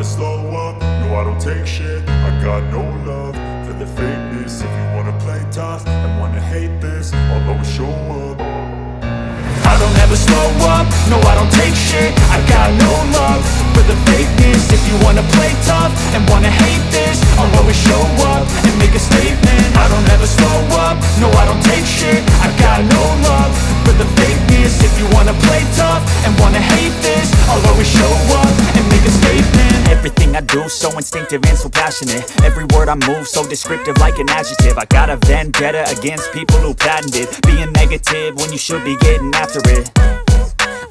slow up, no I don't take shit. I got no love for the fakeness. If you wanna play tough and wanna hate this, I'll always show up. I don't ever slow up, no I don't take shit. I got no love for the fakeness. If you wanna play tough and wanna hate this, I'll always show up and make a statement. I don't ever slow up, no I don't take shit. I got no love for the fakeness. If you wanna play tough and wanna hate this, I'll always show up and make a statement. Everything I do so instinctive and so passionate. Every word I move so descriptive like an adjective. I got a vendetta against people who patented being negative when you should be getting after it.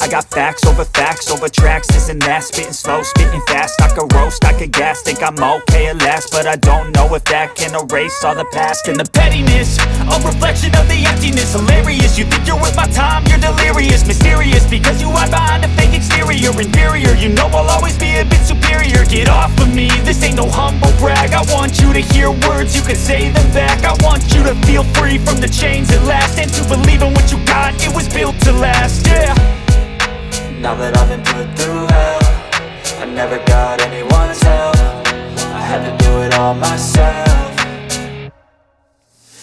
I got facts over tracks, this and that. Spitting slow, spitting fast, I could roast, I could gas. Think I'm okay at last, but I don't know if that can erase all the past. And the pettiness, a reflection of the emptiness. Hilarious, you think you're worth my time, you're delirious. Mysterious, because you hide behind a fake exterior. Inferior, you know I'll always be a bit superior. Get off of me, this ain't no humble brag. I want you to hear words, you can say them back. I want you to feel free from the chains at last, and to believe in what you got, it was built to last, yeah. Now that I've been put through hell, I never got anyone's help. I had to do it all myself.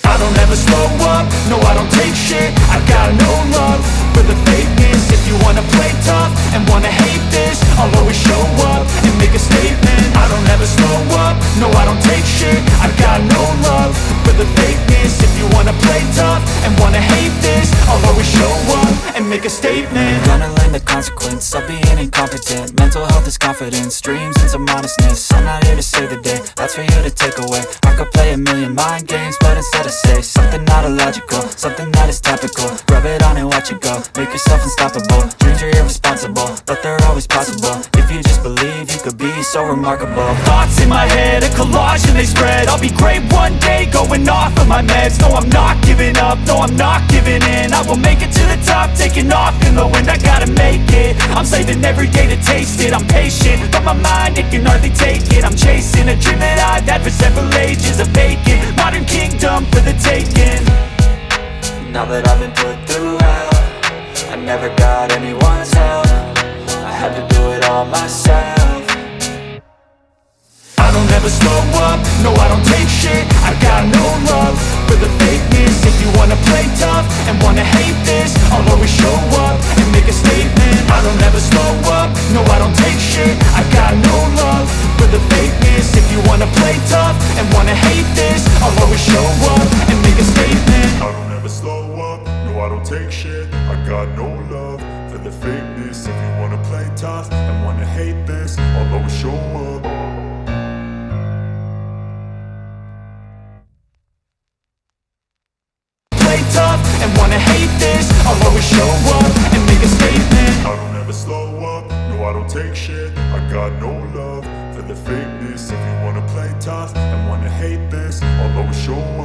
I don't ever slow up, no I don't take shit. I got no love for the fakeness. If you wanna play tough and wanna hate this, I'll always show up and make a statement. I don't ever slow up, no I don't take shit. I got no love for the fakeness. If you wanna play tough and wanna hate this, I'll always show up and make a statement. Gonna learn the consequence of being incompetent. Mental health is confidence, dreams and some honestness. I'm not here to save the day, that's for you to take away. I could play a million mind games, but instead I say something not illogical, something that is topical. Rub it on and watch it go, make yourself unstoppable. Dreams are irresponsible, but they're always possible. If you just believe, you could be so remarkable. Thoughts in my head, a collage and they spread. I'll be great one day, going off of my meds. No, I'm not giving up, no, I'm not giving in. I will make it to the top, taking off in the wind. I gotta make it, I'm saving every day to taste it. I'm patient, but my mind, it can hardly take it. I'm chasing a dream that I've had for several ages. A vacant, modern kingdom for the taking. Now that I've been put through hell, I never got anyone's help. I had to do it all myself. I don't ever slow up, no I don't take shit. I got no love for the fakeness. If you wanna play tough and wanna hate this, I'll always show up and make a statement. I don't ever slow up, no I don't take shit. I got no love for the fakeness. If you wanna play tough and wanna hate this, I'll always show up and make a statement. I don't ever slow up, no I don't take shit. I got no love for the fakeness. If you wanna play tough and wanna hate this, I'll always show up. Tough and wanna hate this, I'll always show up and make a statement. I don't ever slow up, no I don't take shit. I got no love for the fakeness. If you wanna play tough and wanna hate this, I'll always show up.